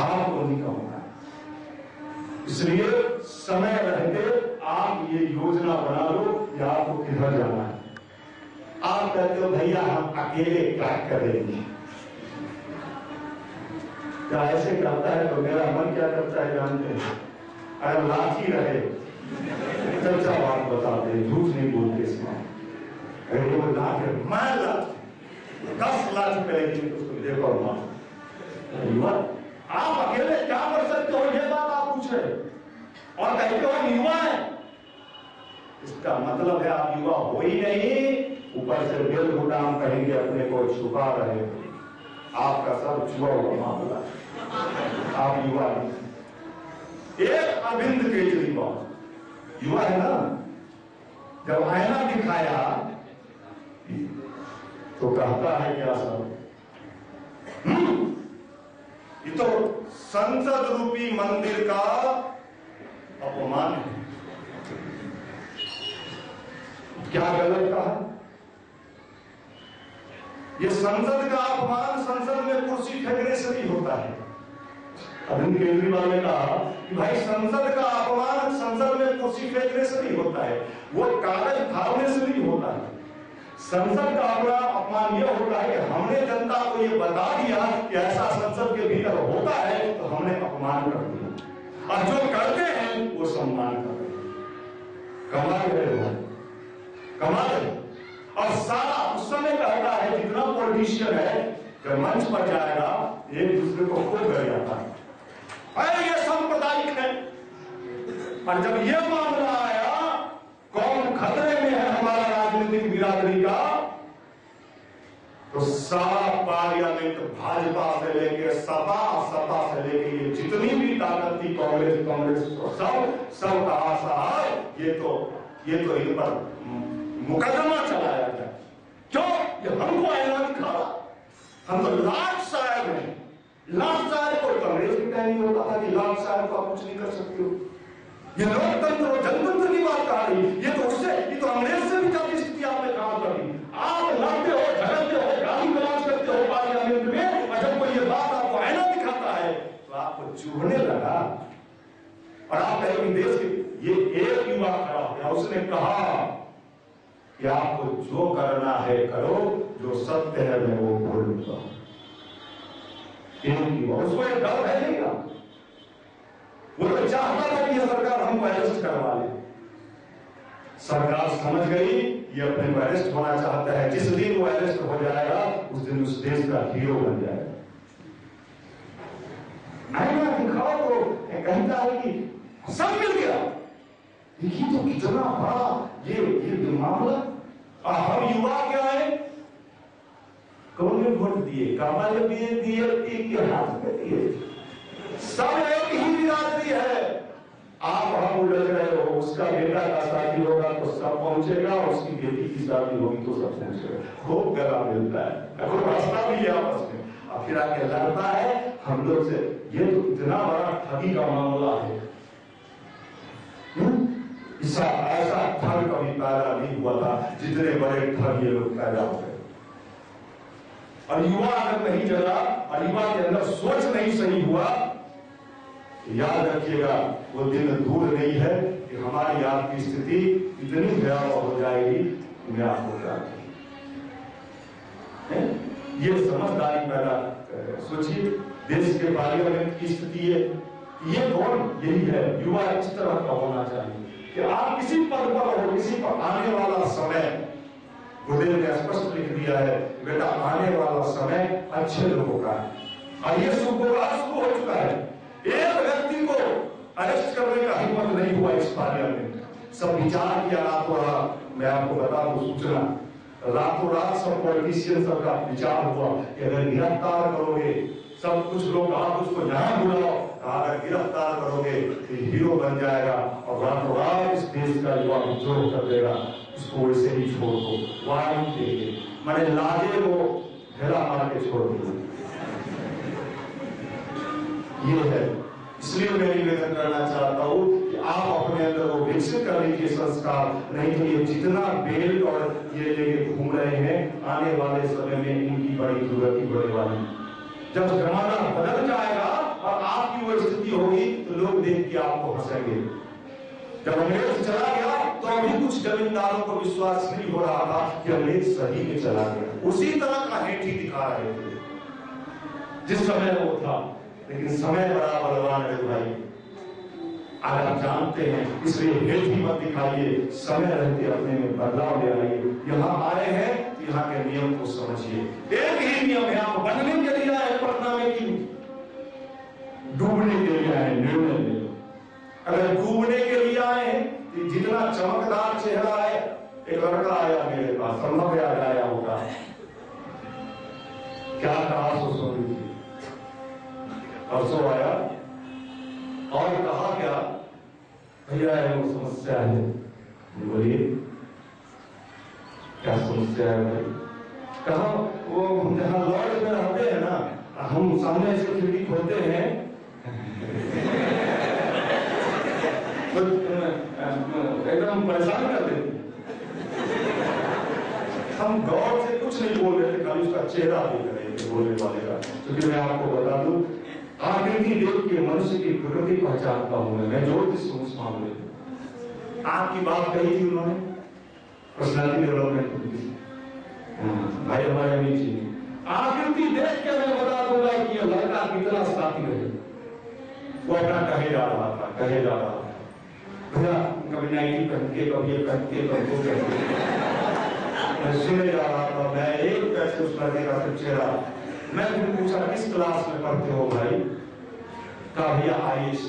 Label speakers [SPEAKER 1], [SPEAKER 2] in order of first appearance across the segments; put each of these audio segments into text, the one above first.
[SPEAKER 1] भाव को नहीं होना है। इसलिए समय रहते आप ये योजना बना लो कि आपको किधर जाना है। आप कहते हो भैया हम अकेले क्या करेंगे, क्या ऐसे करता है तो मेरा मन क्या करता है जानते हैं? अगर लाठी रहे, चर्चा बात बताते हैं, झूठ नहीं बोलते इसमें। अगर वो लाठी मैं लाठी 10 लाख करेगी उसको देखो मां, आप अकेले क्या कर सकते हो ये बात आप पूछ रहे और कहते हो हम युवा है। इसका मतलब है आप युवा हो ही नहीं, ऊपर से बेल गुदाम कहेंगे अपने को छुपा रहे हो। आपका सब छुआ हुआ मामला, आप युवा नहीं। एक अरविंद केजरीवाल युवा है ना, जब आईना दिखाया तो कहता है क्या सब ये तो संसद रूपी मंदिर का अपमान है। क्या गलत कहा? ये संसद का अपमान संसद में कुर्सी फेंकने से नहीं होता है। अरविंद केजरीवाल ने कहा कि भाई संसद का अपमान संसद में कुर्सी फेंकने से नहीं होता है, वो कागज फाड़ने से नहीं होता है। संसद का अपमान यह होता है कि हमने जनता को यह बता दिया कि ऐसा संसद के भीतर होता है तो हमने अपमान कर दिया, और जो करते हैं वो सम्मान कर रहे हैं। कमाल है, कमाल। और सारा उस समय का होता है जितना पॉलिटिशियन है जब मंच पर जाएगा एक दूसरे को खूब कर जाता है, अरे ये सांप्रदायिक है। और जब ये मामला आया कौन खतरे में है हमारा राजनीतिक बिरादरी का, तो सारा पार्लियामेंट भाजपा से लेके सपा से लेके ये जितनी भी ताकत थी कांग्रेस सब कहा साहब ये तो इन पर मुकदमा चलाया जाए। क्यों? ये हमको आईना दिखा, हम तो लाट साहब हैं। लाट साहब को कांग्रेस की टाइम होता था कि लाट साहब को आप कुछ नहीं कर सकते हो। ये लोकतंत्र और जनतंत्र की बात कहा रही, ये तो अंग्रेज से भी ज्यादा स्थिति आपने काम कर दी। आप लड़ते हो, झगड़ते हो, गाली गलौज करते हो पार्लियामेंट में, और जब कोई ये बात आपको आईना दिखाता है तो आपको चुभने लगा। और आप कहें कि देश के ये एक युवा खड़ा हो गया, उसने कहा कि आपको जो करना है करो, जो सत्य है मैं वो बोलूंगा। एक युवा, उसको एक डर है नहीं ना, वो तो चाहता था कि यह सरकार हमको अरेस्ट करवा ले। सरकार समझ गई ये अपने को अरेस्ट होना चाहता है, जिस दिन वो अरेस्ट हो जाएगा उस दिन उस देश का हीरो बन जाएगा। आईना दिखाओ तो कहता है कि सब मिल गया, ये तो कितना बड़ा ये मामला। और हम युवा क्या है, कौन ने वोट दिए, कमल दिए के हाथ में दिए, सब एक ही बिरादरी है। आप हम उलझ रहे हो, उसका बेटा का शादी होगा तो सब पहुंचेगा, उसकी बेटी की शादी होगी तो सब पहुंचेगा, खूब गला मिलता है, खूब हंसता भी है आपस में, और फिर आके लड़ता है हम लोग से। ये तो इतना बड़ा ठगी का मामला है, ऐसा ठग कभी पैदा नहीं हुआ था जितने बड़े ठग ये लोग पैदा हो गए। और युवा अगर नहीं जगा और युवा के अंदर सोच नहीं सही हुआ, याद रखिएगा वो दिन दूर नहीं है कि हमारी आपकी स्थिति इतनी भयावह हो जाएगी कि मैं आपको क्या कहूं। ये समझदारी पैदा सोचिए, देश के पार्लियामेंट की स्थिति है, ये कौन, यही है युवा इस तरह का होना चाहिए कि आप किसी पद पर हो, किसी पर आने वाला समय, गुरुदेव ने स्पष्ट लिख दिया है बेटा आने वाला समय अच्छे लोगों का है, और ये शुभ हो चुका है। एक व्यक्ति को अरेस्ट करने का हिम्मत नहीं हुआ इस पार्लियामेंट, सब विचार किया रातों रात। मैं आपको बता दूं सूचना, रातों रात सब पॉलिटिशियन सबका विचार हुआ कि अगर गिरफ्तार करोगे, सब कुछ लोग आप उसको यहां बुलाओ, अगर गिरफ्तार करोगे तो हीरो बन जाएगा और रातों रात इस देश का युवा विद्रोह कर देगा, उसको वैसे ही छोड़ दो, वारंट देंगे, मैंने लाजे वो घेरा मार के छोड़ दो। ये है, इसलिए मैं निवेदन करना चाहता हूं कि आप अपने अंदर वो विकसित कर लीजिए संस्कार, नहीं तो ये जितना बेल्ट और ये लेके घूम रहे हैं आने वाले समय में इनकी बड़ी दुर्गति बढ़ने वाली। जब जमाना बदल जाएगा और आप स्थिति होगी तो लोग देख के आपको हंसेंगे। जब अंग्रेज चला गया तो अभी कुछ जमींदारों को विश्वास नहीं हो रहा था कि अंग्रेज सही में चला गया, उसी तरह का हेठी दिखा रहे थे जिस समय वो था। लेकिन समय बड़ा बलवान है भाई, अगर आप जानते हैं, इसलिए हेठी मत दिखाइए, समय रहते अपने में बदलाव ले आइए। यहाँ आए हैं तो यहाँ के नियम को समझिए। एक ही नियम है, आप बनने के लिए आए पटना में कि डूबने के लिए आए, निर्णय ले लो। अगर डूबने के लिए आए हैं तो जितना चमकदार चेहरा है, एक लड़का आया मेरे पास, संभव याद आया होगा, क्या कहा सो सुन लीजिए। परसों आया और कहा क्या, भैया वो समस्या है। बोलिए क्या समस्या है भाई? कहा वो हम जहाँ लॉज में रहते हैं ना, हम सामने से खिड़की खोलते हैं तो एकदम परेशान कर देते। हम गौर से कुछ नहीं बोल रहे थे, खाली उसका चेहरा देख रहे थे बोलने वाले का। क्योंकि मैं आपको बता दूं, आकृति देख के मनुष्य की प्रकृति पहचानता हूं मैं जोर से उस मामले में। आपकी बात कही थी उन्होंने, पर्सनालिटी डेवलपमेंट भाई हमारे अमीर जी, आकृति देख के मैं बता दूंगा कि ये लड़का कितना साथी है। वो अपना कहे जा रहा था भैया, कभी नाइटी पहन के, कभी ये पहन के, कभी वो पहन के, मैं सुने जा रहा था। मैं एक पैसे उस लड़के का चेहरा, मैं फिर पूछा किस क्लास में पढ़ते हो भाई? कहा भैया आईएएस।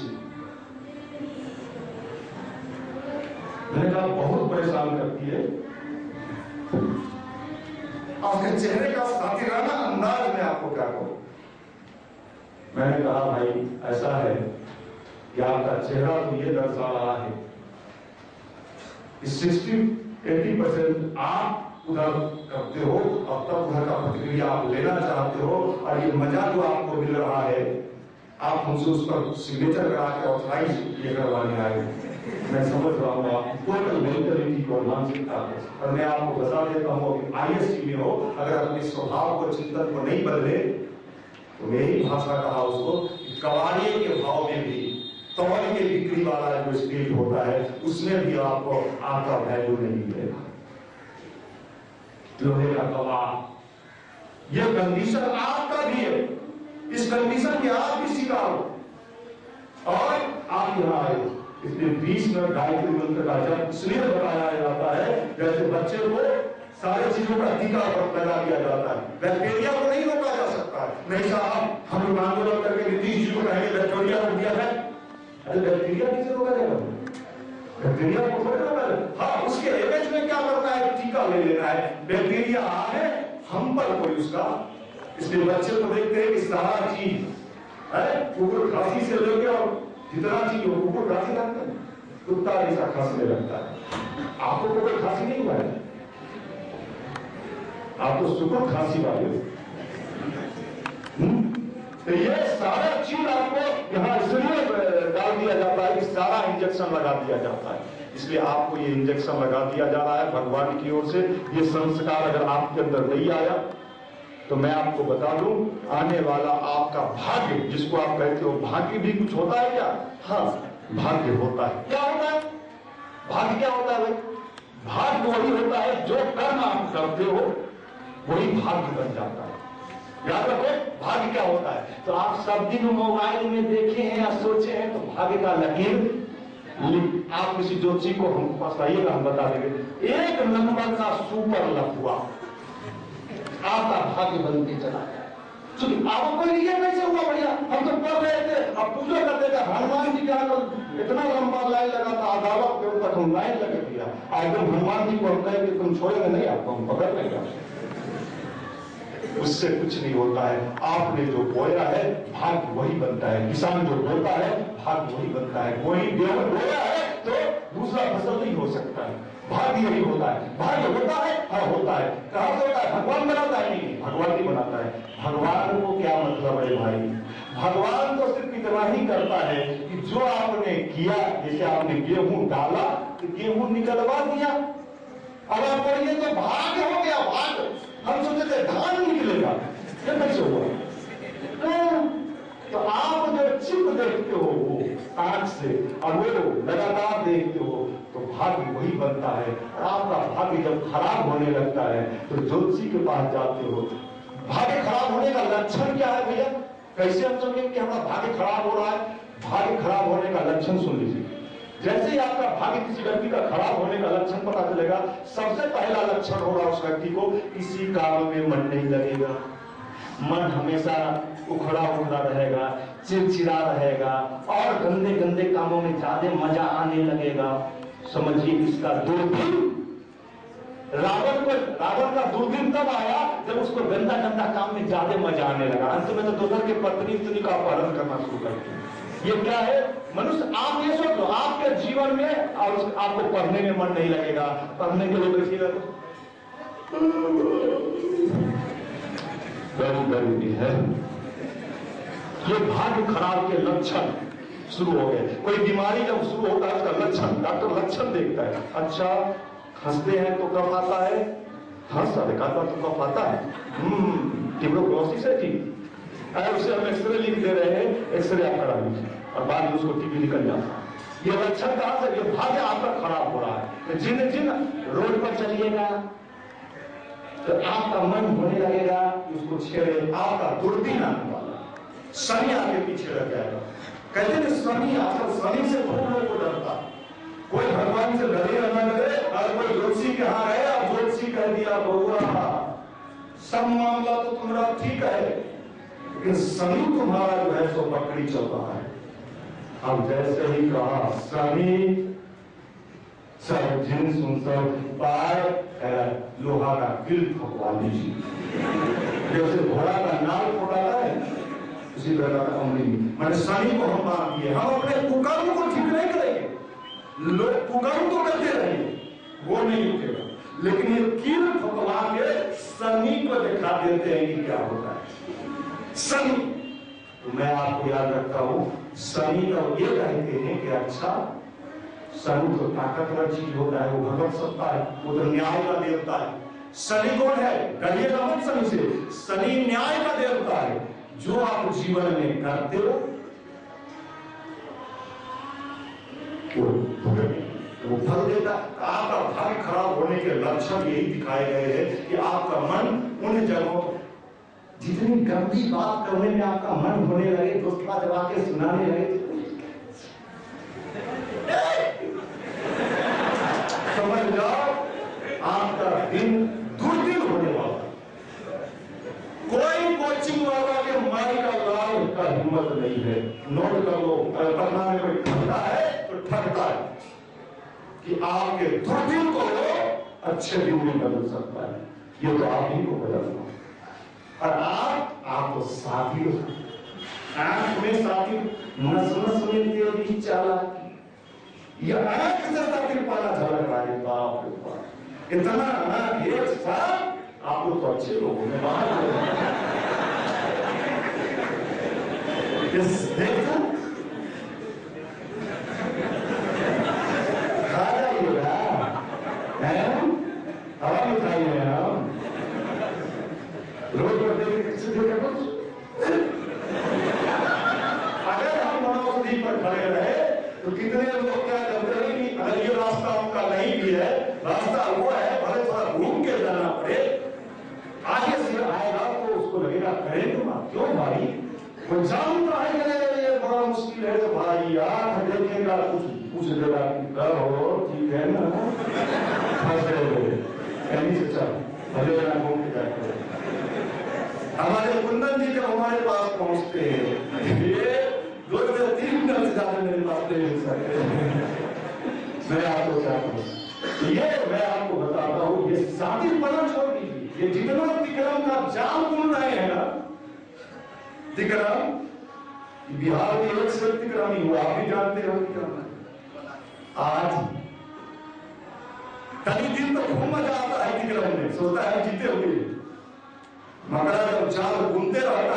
[SPEAKER 1] मैंने कहा बहुत परेशान करती है आपके चेहरे का साथीराना अंदाज में, आपको क्या कहूं। मैंने कहा भाई ऐसा है कि आपका चेहरा तो ये दर्शा रहा है 60-80% आप उधर करते हो और तब उधर का प्रतिक्रिया आप लेना चाहते हो, और ये मजा जो आपको मिल रहा है, आप हमसे उस पर सिग्नेचर करा के ऑथराइज ये करवाने आए। मैं समझ रहा हूँ आप टोटल मेंटलिटी को, मानसिकता को, और मैं आपको बता देता हूँ कि आईएससी में हो, अगर अपने स्वभाव को, चिंतन को नहीं बदले तो मेरी भाषा कहा उसको, कबाड़िए के भाव में भी तौल के बिक्री वाला जो स्टेज होता है उसमें भी आपको आपका वैल्यू नहीं मिलेगा। लोहे का कबाड़, यह कंडीशन आपका भी है, इस कंडीशन के आप भी शिकार हो और आप यहाँ आए। इसलिए 20 मिनट गायत्री मंत्र का जब इसलिए बताया जाता है जैसे बच्चे को सारे चीजों का टीका लगा दिया जाता है। बैक्टीरिया को नहीं रोका जा सकता है। नहीं साहब, हम लोग आंदोलन करके नीतीश जी को कहेंगे बैक्टीरिया रोक दिया है। अरे बैक्टीरिया कैसे रोका जाएगा? बैक्टीरिया को थोड़ा रोका जाए। हाँ, उसके एवज में क्या करना है? टीका ले लेना है। बैक्टीरिया है हम पर कोई उसका, इसलिए बच्चे को देखते हैं कि सारा चीज है, कुकुर खांसी से लेके और जितना चीज हो, कुकुर खांसी लगता है, कुत्ता ऐसा खांसने लगता है। आपको कुकुर खांसी नहीं हुआ है, आप तो सुकुर खांसी वाले हो। तो ये सारा चीज आपको यहाँ इसलिए डाल दिया जाता है कि सारा इंजेक्शन लगा दिया जाता है। इसलिए आपको ये इंजेक्शन लगा दिया जा रहा है भगवान की ओर से। ये संस्कार अगर आपके अंदर नहीं आया तो मैं आपको बता दूं, आने वाला आपका भाग्य, जिसको आप कहते हो भाग्य भी कुछ होता है क्या? हाँ, भाग्य होता है। क्या होता है भाग्य? क्या होता है भाई? भाग्य वही होता है जो कर्म आप करते हो वही भाग्य बन जाता है। याद रखो, भाग्य क्या होता है? तो आप सब दिन मोबाइल में देखे हैं या सोचे हैं तो भाग्य का लकीर आप किसी ज्योतिषी को हम पास आइएगा, हम बता देंगे एक नंबर का सुपर लफुआ आपका भाग्य बनते चला जाए। आपको ये कैसे हुआ भैया? हम तो पढ़ रहे थे, अब पूजा करते थे हनुमान जी का, इतना लंबा लाइन लगा था अदालत के ऊपर, हम लाइन लगे दिया एकदम हनुमान जी को हम कहे कि तुम छोड़ेंगे नहीं, आपको हम पकड़ लेंगे। उससे कुछ नहीं होता है। आपने जो बोया है भाग्य वही बनता है। किसान जो बोता है भाग्य वही बनता है। कोई गेहूं बोया है तो दूसरा फसल नहीं हो सकता है। भाग्य यही होता है। भाग्य होता है, हाँ होता है। कहां से होता है? भगवान बनाता है? नहीं, भगवान नहीं बनाता है। भगवान को क्या मतलब है भाई? भगवान तो सिर्फ इतना ही करता है कि जो आपने किया, जैसे आपने गेहूं डाला तो गेहूं निकलवा दिया। अब आप पढ़िए तो भाग्य हो गया। भाग्य हम सोचते थे धान निकलेगा, ये कैसे हुआ? तो आप जब चिप देखते हो से, और वो लगातार देखते हो तो भाग्य वही बनता है। और आपका भाग्य जब खराब होने लगता है तो ज्योतिषी के पास जाते हो। भाग्य खराब होने का लक्षण क्या है भैया? कैसे हम समझेंगे कि हमारा भाग्य खराब हो रहा है? भाग्य खराब होने का लक्षण सुन लीजिए। जैसे ही आपका भाग्य किसी व्यक्ति का खराब होने का लक्षण पता चलेगा, सबसे पहला लक्षण होगा उस व्यक्ति को किसी काम में मन नहीं लगेगा, मन हमेशा उखड़ा उखड़ा रहेगा, चिड़चिड़ा रहेगा और गंदे गंदे कामों में ज्यादा मजा आने लगेगा। समझिए इसका दुर्दिन रावण का दुर्दिन तब आया जब उसको गंदा गंदा काम में ज्यादा मजा आने लगा। अंत में तो दूसरे के पत्नी का अपहरण करना शुरू कर दिया। ये क्या है? मनुष्य, आप ये सोचो आपके जीवन में और आपको पढ़ने में मन नहीं लगेगा, पढ़ने के लिए बैठिएगा तो गरीबी है। ये भाग्य खराब के लक्षण शुरू हो गए। कोई बीमारी जब शुरू होता है उसका लक्षण डॉक्टर लक्षण देखता है। अच्छा हंसते हैं तो कफ आता है, हंसता दिखाता तो कफ आता है, ट्यूबरकुलोसिस है जी। उसे हम एक्सरे लिख दे रहे हैं, एक्सरे आप करा लीजिए और बाद में उसको टीबी निकल जाता है। ये लक्षण कहां से? ये भाग्य आपका खराब हो रहा है। तो जिन जिन रोड पर चलिएगा तो आपका मन होने लगेगा कि उसको छेड़े, आपका दुर्दिन आने वाला, शनि आगे पीछे रह जाएगा। कहते हैं शनि, आजकल शनि से बहुत लोगों को डरता। कोई भगवान से डरे या न डरे, अगर कोई ज्योतिषी के यहाँ गए और ज्योतिषी कह दिया बउआ सब मामला तो तुम्हारा ठीक है, लेकिन शनि तुम्हारा जो है सो बकरी चल रहा है। अब जैसे ही कहा शनि, सब जिन सुनकर पार लोहा का गिल ठोकवा लीजिए। जैसे घोड़ा का नाल फोड़ाता है उसी तरह का अमली मैंने शनि को हम बांध दिए। हम अपने कुकर्म को ठीक नहीं करेंगे, लोग कुकर्म तो करते रहेंगे, वो नहीं रुकेगा, लेकिन ये कील ठोकवा के शनि को दिखा देते हैं कि क्या होता है। शनि तो मैं आपको याद रखता हूं, शनि का ये कहते हैं कि अच्छा शनि तो ताकतवर चीज होता है, वो भगवत सत्ता है, वो तो न्याय का देवता है। शनि कौन है? डरिएगा मत शनि से, शनि न्याय का देवता है। जो आप जीवन में करते हो वो फल देता। आपका भाग्य खराब होने के लक्षण यही दिखाए गए हैं कि आपका मन उन जगहों, जितनी गंदी बात करने में आपका मन होने लगे, दोस्त का जब आके सुनाने लगे, समझ जाओ आपका दिन दुर्दिन होने वाला। कोई कोचिंग वाला के माई का लाभ का हिम्मत नहीं है। नोट कर लो, पढ़ना में कोई ठगता है तो ठगता है कि आपके दुर्दिन को अच्छे दिन में बदल सकता है। ये तो आप ही को बदलना। और आप तो साथी हो, आंख में साथी, नस नस में तेरी चालाकी, ये आंख से साथी पाला झलक रहा है। बाप रे बाप, इतना ना एक साथ आप लोग तो अच्छे लोगों में बाहर देखो खा जाइएगा, हवा में खाइए हम रोज पर देख किसी देखे कुछ। अगर हम मनोस्थिति पर खड़े रहे तो कितने लोग क्या करते हैं कि अगर ये रास्ता उनका नहीं भी है, रास्ता वो है, भले थोड़ा घूम के जाना पड़े, आगे से आएगा तो उसको लगेगा करेंगे क्यों भाई, वो जानता है कि ये बड़ा मुश्किल है तो भाई यार देखेगा, कुछ पूछ देगा कहो ठीक है ना, फंस गए कहीं से चल भले जाना घूम के जाते। हमारे कुंदन जी जब हमारे पास पहुंचते हैं, ये 2 से 3 मिनट से ज्यादा मेरे पास नहीं मिल सकते। मैं आपको चाहता हूँ, ये मैं आपको बताता हूँ, ये शादी पना छोड़ दीजिए, ये जितना तिकरम का जाल बुन रहे हैं ना, तिकरम बिहार में एक से तिकरम ही हुआ, आप भी जानते हो क्या। आज कई दिन तो खूब मजा आता है तिकरम में, सोचता है जीते हुए, मगर जब जाल बुनते रहता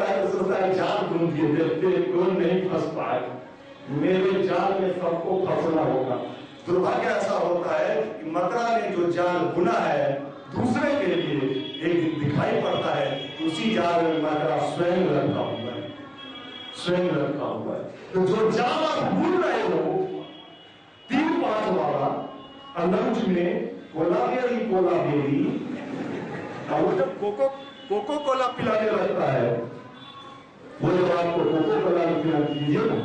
[SPEAKER 1] है तो सोचता है जाल बुन दिए, देखते कोई नहीं फंस पाए, मेरे जाल में सबको फंसना होगा। दुर्भाग्य ऐसा होता है कि मकरा ने जो जाल बुना है दूसरे के लिए, एक दिन दिखाई पड़ता है उसी जाल में मकरा स्वयं लगा हुआ है, स्वयं रखा हुआ है। तो जो जावा भूल रहे हो 3-5 वाला लंच में कोला बेरी और जब कोको कोला पिलाने लगता है, वो जब आपको कोको कोला पिला दीजिए ना,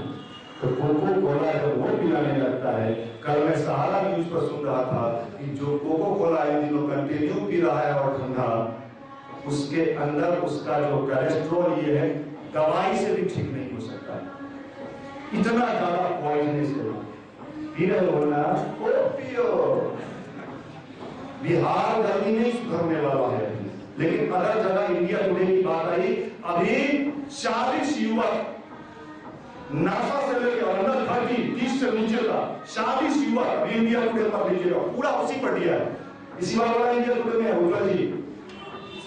[SPEAKER 1] तो कोको कोला जब वो पिलाने लगता है, कल मैं सहारा न्यूज पर सुन रहा था कि जो कोको कोला इन दिनों कंटिन्यू पी रहा है और ठंडा, उसके अंदर उसका जो कोलेस्ट्रॉल ये है दवाई से भी ठीक नहीं हो सकता, इतना ज्यादा पॉइजनस है। पी रहे हो ना, वो पियो। बिहार गर्मी नहीं सुधरने वाला है, लेकिन अदर जगह इंडिया टुडे की बात आई, अभी 40 युवक नासा से लेकर अंदर 30 से नीचे का 40 युवक अभी इंडिया टुडे पर लीजिएगा, पूरा उसी पर दिया है। इसी बार वाला इंडिया टुडे में है उज्ज्वल जी,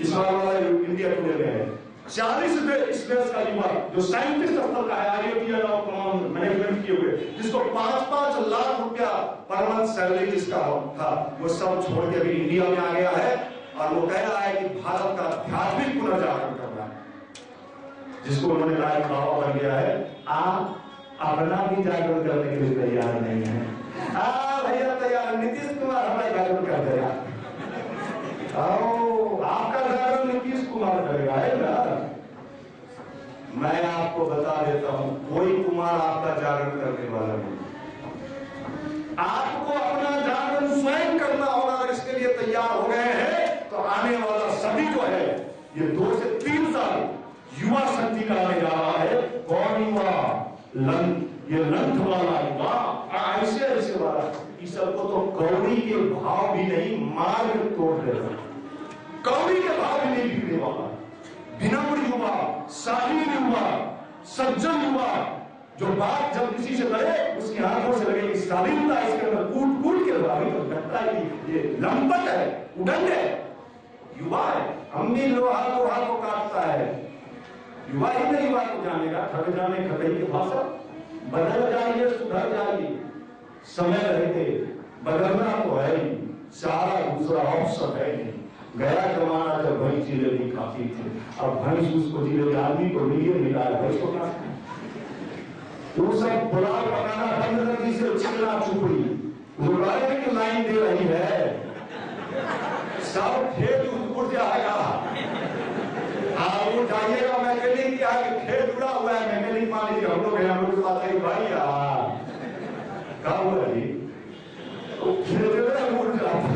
[SPEAKER 1] इस बार वाला इंडिया टुडे में है 40 देश का युवक जो साइंटिस्ट स्तर का है, आईआईटी और मैनेजमेंट किए हुए, जिसको 5-5 लाख रुपया पर मंथ सैलरी जिसका था, वो सब छोड़ के अभी इंडिया में आ गया है और वो कह रहा है कि भारत का आध्यात्मिक पुनर्जागरण करना है, जिसको उन्होंने कहा बाबा बन गया है। आप अपना भी जागरण करने के लिए तैयार नहीं है। भैया तैयार, नीतीश कुमार हमारा जागरण कर देगा, आपका जागरण नीतीश कुमार करेगा, है ना। मैं आपको बता देता हूं, कोई कुमार आपका जागरण करने वाला नहीं। आपको अपना जागरण स्वयं करना होगा। अगर इसके लिए तैयार हो गए हैं तो आने वाला सभी जो है, ये 2 से 3 साल युवा शक्ति का आने जा रहा है। कौन युवा? ये लंथ वाला युवा, ऐसे वाला, इस सबको तो कौड़ी के भाव भी नहीं, मार के तोड़ देगा। कौड़ी के भाव भी नहीं बिकने वाला। विनम्र युवा, शालीन युवा, सज्जन युवा, जो बात जब किसी से करे उसकी आंखों से लगे कि शालीनता इसके अंदर कूट के अभी तो लगता है कि ये लंपट है, उड़ंग है, युवा है। हम भी लोहा को काटता है, युवा ही नहीं युवा को जानेगा। ठग जाने खटई की भाषा, बदल जाइए सुधर जाइए, समय रहते बदलना तो है ही, सारा दूसरा ऑप्शन है नहीं। गया जमाना जब भैंस जिलेबी खाती थी, अब भैंस उसको जिलेबी आदमी को मिला है, भैंस को क्या वो सब पुलाव बनाना बंद कर दी, से चिकना चुपड़ी रुपये की लाइन दे रही है, सब खेत उड़ जाएगा। वो जाइएगा मैकेनिक क्या खेत उड़ा हुआ है, मैकेनिक मान लीजिए हम लोग हैं, हम लोग के पास है भाई क्या हुआ जी, तो खेत उड़ जाता है,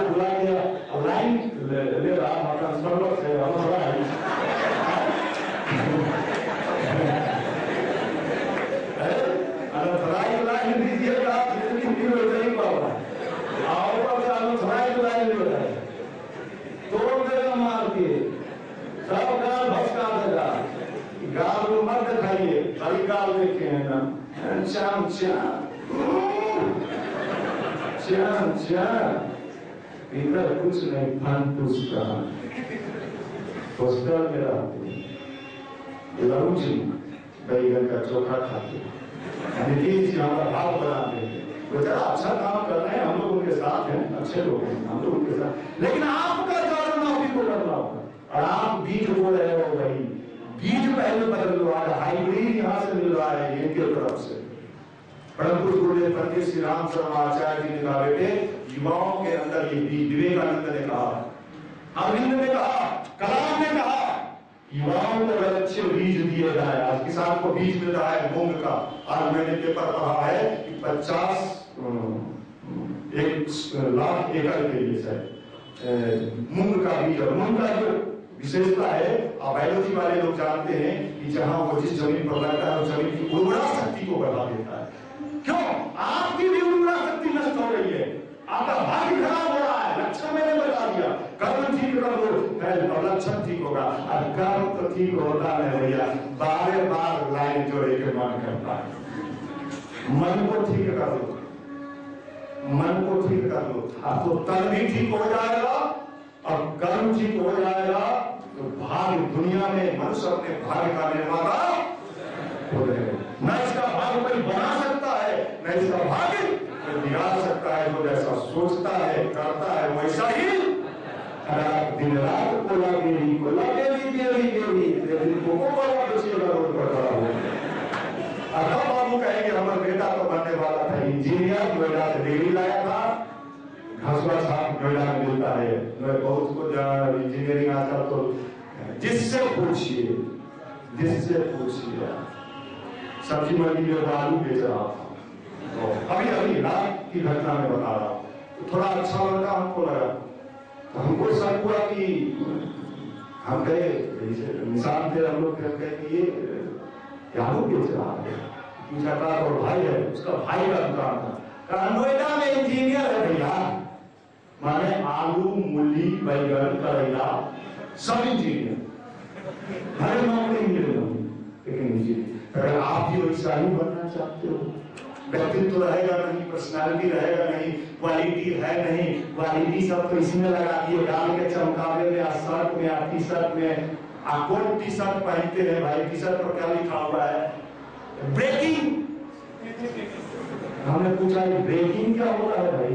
[SPEAKER 1] बुला दिया लाइन ले रहा ट्रांसफार्मर से लाइन दीजिएगा, तोड़ देगा मार के, सब गाल भसका देगा। गाल में मत दिखाइए, खाली गाल देखे हैं ना, चाम इधर कुछ नहीं, फंटूस का हॉस्टल में रहते, लंच बैगन का चोखा खाते, नीतीश जी हमारा भाव बनाते हैं, बेचारा अच्छा काम कर रहे हैं, हम लोग उनके साथ हैं, अच्छे लोग हैं, हम लोग उनके साथ। लेकिन आपका जागरण आप ही को करना होगा, और आप बीज बो रहे हो भाई, बीज पहले बदल लो। आज हाइब्रिड यहाँ से मिल रहा है इनके तरफ से। परम पूज्य गुरुदेव पंडित श्री राम शर्मा आचार्य जी ने कहा, बेटे युवाओं के अंदर ये बीज, विवेकानंद ने कहा, अरविंद ने कहा, कलाम ने कहा, युवाओं को अगर अच्छे बीज दिए जाए। आज किसान को बीज मिल रहा है मूंग का, आज मैंने पेपर पढ़ा है कि 50 लाख एकड़ के लिए शायद मूंग का बीज, और मूंग का जो विशेषता है बायोलॉजी वाले लोग जानते हैं कि जहां वो जिस जमीन पर लगता है उस जमीन की उर्वरा शक्ति को बढ़ा देता है। क्यों? आपकी भी उर्वरा शक्ति नष्ट हो रही है, आपका भाग्य खराब हो रहा है। लक्षण मैंने बता दिया, कर्म ठीक कर दो, लक्षण ठीक होगा। और कर्म तो ठीक होता है भैया, बार लाइन जोड़े के मन करता है। मन को ठीक कर दो, मन को ठीक कर दो, तो तन भी ठीक हो जाएगा और कर्म ठीक हो जाएगा। तो भाग्य दुनिया में मनुष्य अपने भाग्य का निर्माता हो जाएगा। न इसका भाग्य कोई बना सकता है, न इसका भाग्य कोई बिगाड़ सकता है। जो जैसा सोचता है करता है वैसा ही दिन रात कोला बेरी कोला बेचेगा रोड पर खड़ा हुआ। अगर बाबू कहेंगे हमारा बेटा तो बनने वाला था इंजीनियर, नोएडा से डिग्री लाया था, घसवा साहब नोएडा में मिलता है, मैं बहुत को इंजीनियरिंग आजकल तो जिससे पूछिए सब्जी मंडी में आलू बेच रहा था, तो अभी रात की घटना में बता रहा हूँ, तो थोड़ा अच्छा लगा हमको लगा, तो हमको शक हुआ कि हम कहे निशान थे हम लोग कहे कि ये आलू बेच रहा है, पूछा था और भाई है, उसका भाई का दुकान था, नोएडा में इंजीनियर है भैया, माने आलू मूली बैगन करेला सब इंजीनियर, हर नौकरी मिले लेकिन इंजीनियर। अगर आप भी वैसा ही बनना चाहते हो, व्यक्तित्व रहेगा नहीं, पर्सनालिटी रहेगा नहीं, क्वालिटी है नहीं, क्वालिटी सब तो इसमें लगा दिए डाल के चमकावे में, शर्ट में, टी शर्ट में, कोट टी शर्ट पहनते हैं भाई, टी शर्ट पर क्या लिखा हुआ है ब्रेकिंग। हमने पूछा ब्रेकिंग क्या हो रहा है भाई,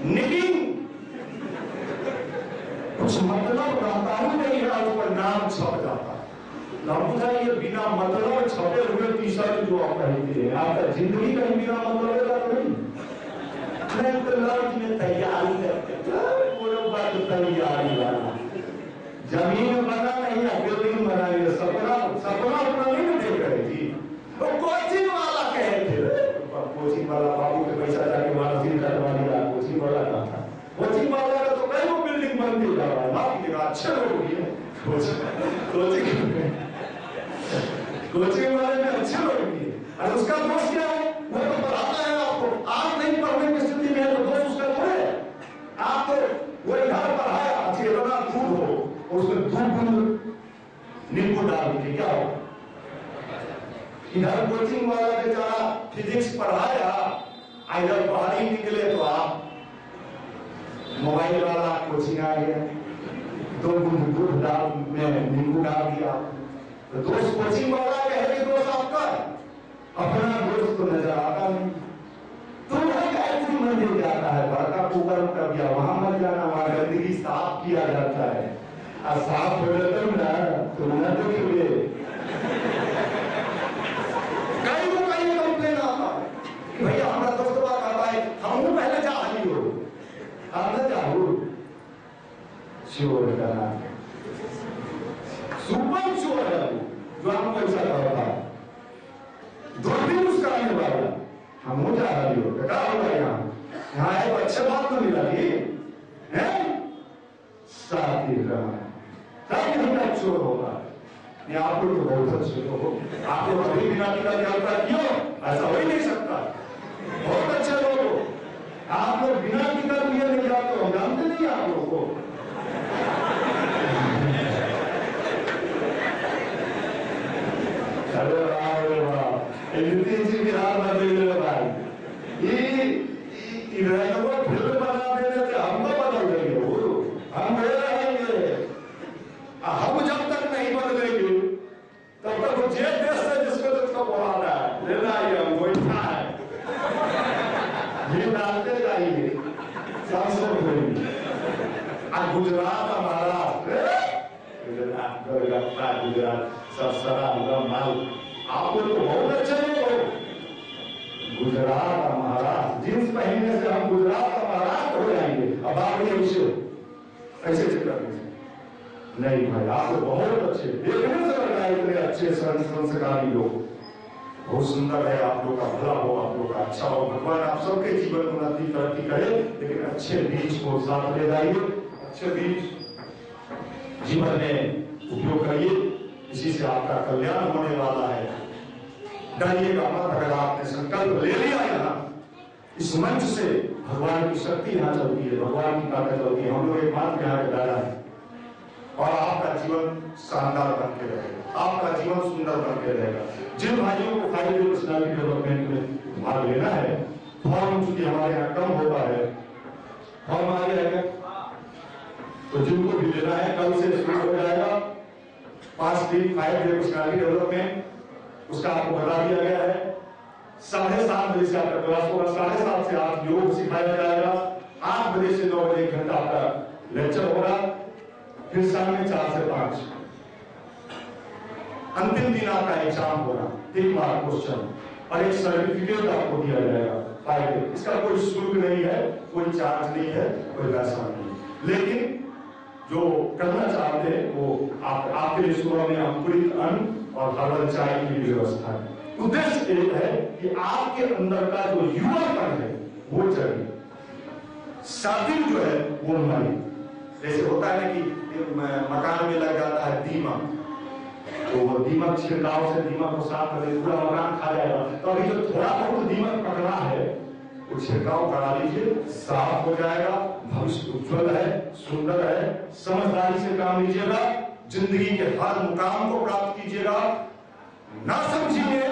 [SPEAKER 1] निकिंग कुछ मतलब रहता ही नहीं है, ऊपर नाम छप जाता है। पूछा ये बिना मतलब छपे हुए टी शर्ट जो आप पहनते हैं, आपका जिंदगी का बिना मतलब का तो नहीं। मैं तो लॉन्च में तैयारी करते तैयारी वाला जमीन बना नहीं है, बिल्डिंग बनाएंगे, सपना अपना नहीं देख रहे थी। तो कोचिंग वाला कहे थे, कोचिंग वाला बाबू के पैसा जाके वहां सिर कटवा लिया, कोचिंग वाला का था, कोचिंग वाला का तो कई वो बिल्डिंग बनती जा रहा है, माफ कीजिएगा अच्छे लोग भी है, कोचिंग वाले में अच्छे लोग भी है, और उसका दोस्त क्या है, वो तो पढ़ाता है आपको, आप नहीं पढ़ने की स्थिति में है तो दोस्त उसका थोड़े, आप तो वो घर पढ़ाया अच्छी इतना दूध हो, उसमें दूध नींबू डाल के क्या हो, इधर कोचिंग वाला बेचारा फिजिक्स पढ़ाया, इधर बाहर ही निकले तो आप मोबाइल वाला कोचिंग आ गया, 2 बूंद दूध डाल में नींबू डाल दिया, तो दोस्त कोचिंग वाला कहे दोस्त आपका, अपना दोस्त तो नजर आता नहीं। तो ऐसी मंदिर जाता है, बड़का कुकर कर दिया, वहां मत जाना, वहां गंदगी साफ किया जाता है, और साफ हो जाता है ना तो न देखिए कई कंप्लेन आता है कि भैया हमारा दोस्त बात आता है, हम पहले जा रही हो, आप न जाओ चोर का सुपर चोर है जो हमको ऐसा करता है, दूरबीन उसका आने वाला, हम हो जा रही हो क्या होगा यहाँ एक अच्छे बात तो मिला है साथ ही रहना चोर होगा, आप लोग तो बहुत अच्छे लोग, आप लोग अभी बिना टीका क्यों, ऐसा हो ही नहीं सकता, बहुत अच्छे लोग हो आप लोग, बिना टीका लिया नहीं जाते हो, जानते नहीं आप लोग को। अरे बिहार में भाई फिल्म बना देने से हम तो बदल देंगे, हम रहेंगे, हम जब तक नहीं बदलेंगे तब तक वो जे देश से जिसको जिसको बोलाना है लेना ही हमको इच्छा है, ये डालते जाइए संस्कृत होगी। गुजरात हमारा गुजरात सब सरा माल, आप लोग तो बहुत अच्छे लोग हो, गुजरात और महाराष्ट्र जींस पहनने से हम गुजरात और महाराष्ट्र हो जाएंगे, अब आप ऐसे चक्कर नहीं भाई, आप लोग बहुत अच्छे, देखने से लग रहा है इतने अच्छे संस्कारी लोग, बहुत सुंदर है, आप लोग का भला हो, आप लोग का अच्छा हो, भगवान आप सबके जीवन को उन्नति तरक्की करे, लेकिन अच्छे बीज को साथ ले जाइए, अच्छे बीज जीवन में उपयोग करिए, इसी से आपका कल्याण होने वाला है। डरिएगा मत, अगर आपने संकल्प ले लिया यहाँ इस मंच से, भगवान की शक्ति यहाँ चलती है, भगवान की ताकत चलती है, हम लोग एक मात्र यहाँ के दायरा है, और आपका जीवन शानदार बन के रहेगा, आपका जीवन सुंदर बन के रहेगा। जिन भाइयों को 5 year पर्सनालिटी डेवलपमेंट में भाग लेना है, फॉर्म चूंकि हमारे यहाँ कम होता है, फॉर्म आ जाएगा, तो जिनको भी लेना है कल से शुरू हो जाएगा 5 दिन 5 year पर्सनालिटी डेवलपमेंट, उसका आपको बता दिया गया है। 7:30 बजे से आपका क्लास होगा, 7:30 से 8 योग सिखाया जाएगा, 8 बजे से 9 बजे 1 घंटा आपका लेक्चर होगा, फिर शाम में 4 से 5 अंतिम दिन आपका एग्जाम होगा, 3 मार्क क्वेश्चन और एक सर्टिफिकेट आपको दिया जाएगा फायदे। इसका कोई शुल्क नहीं है, कोई चार्ज नहीं है, कोई पैसा नहीं। लेकिन जो करना चाहते हैं वो आपके लिए सुबह में अंकुरित अन्न और हर्बल चाय की व्यवस्था है। उद्देश्य एक है कि आपके अंदर का जो युवापन है वो जगे, साथिन जो है वो मरे। जैसे होता है ना कि मकान में लग जाता है दीमक, तो वो दीमक छिड़काव से दीमक को साफ कर दे, पूरा मकान खा जाएगा। तो अभी जो थोड़ा बहुत दीमक पकड़ा है वो छिड़काव करा लीजिए, साफ हो जाएगा। भविष्य उज्जवल है, सुंदर है। समझदारी से काम लीजिएगा, जिंदगी के हर मुकाम को प्राप्त कीजिएगा। ना समझिए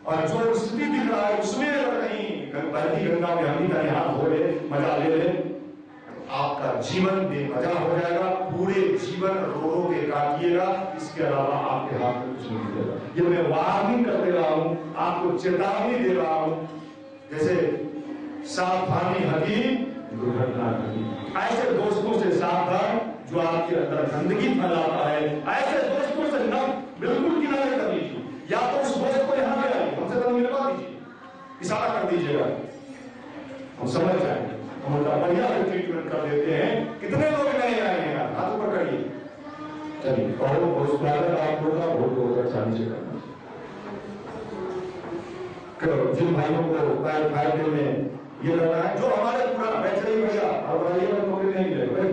[SPEAKER 1] और जो स्थिति दिख रहा है उसमें अगर कहीं बहती गंगा में हम का हाथ धो ले, मजा ले ले, आपका जीवन बेमजा हो जाएगा। पूरे जीवन रो रो के काटिएगा, इसके अलावा आपके हाथ में कुछ नहीं मिलेगा। ये मैं वार्निंग कर दे रहा हूं, आपको चेतावनी दे रहा हूं। जैसे सावधानी हकीम दुर्घटना घटी। ऐसे दोस्तों से सावधान जो आपके अंदर गंदगी फैलाता है। ऐसे दोस्तों से न बिल्कुल किनारे कर लीजिए, या तो उस दोस्त को यहाँ ले आइए, हमसे तो मिलवा दीजिए, इशारा कर दीजिएगा, हम समझ जाएंगे, हम उनका बढ़िया ट्रीटमेंट कर देते हैं। कितने लोग नहीं आए हैं यार, हाथ ऊपर करिए। चलिए बहुत स्वागत आप लोगों का, बहुत अच्छा नीचे करना। जिन भाइयों को फायदे में ये लग रहा है, जो हमारे पूरा बैच रही भैया और नौकरी नहीं मिलेगा, वहीं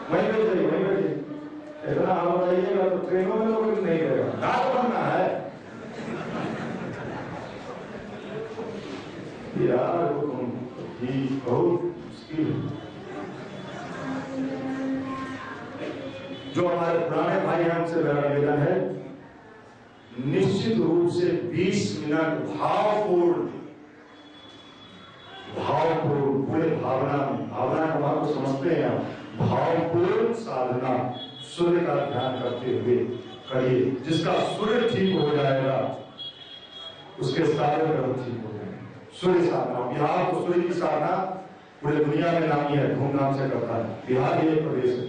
[SPEAKER 1] बैठ जाइए, वहीं बैठिए। इतना हम बताइएगा तो ट्रेनों में नौकरी नहीं मिलेगा, रात बनना है यार। बहुत मुश्किल। जो हमारे पुराने भाई हैं हमसे मेरा निवेदन है, निश्चित रूप से 20 मिनट भावपूर्ण पूरे भावना का भाव को समझते हैं, भावपूर्ण साधना सूर्य का ध्यान करते हुए करिए। जिसका सूर्य ठीक हो जाएगा उसके सारे ग्रह ठीक हो जाएंगे। सूर्य साधना, बिहार को सूर्य की साधना पूरे दुनिया में नामी है, धूमधाम से करता है। बिहार ये प्रदेश है।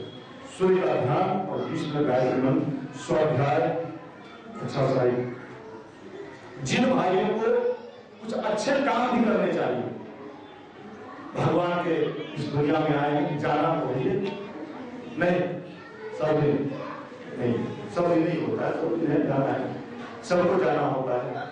[SPEAKER 1] सूर्य का ध्यान और 20 मिनट गायत्री मंत्र, स्वाध्याय, एक्सरसाइज। जिन भाइयों को कुछ अच्छे काम भी करने चाहिए, भगवान के इस दुनिया में आए हैं, जाना तो ही नहीं, सब दिन नहीं, सब दिन नहीं होता है, सब दिन जाना है, सबको जाना होता है।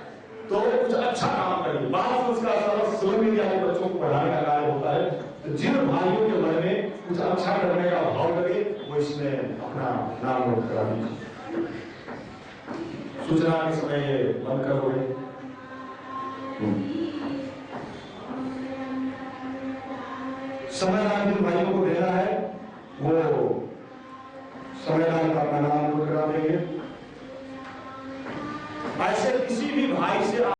[SPEAKER 1] तो कुछ अच्छा काम करिए। बाल संस्कार सोशल मीडिया के बच्चों को पढ़ाने का कार्य होता है। तो जिन भाइयों के मन में कुछ अच्छा करने का भाव लगे वो इसमें अपना नाम नोट करा दीजिए। सूचना के समय ये बंद करोगे। समयदान जिन भाइयों को देना है वो समयदान का अपना नाम नोट करा देंगे। ऐसे किसी भी भाई से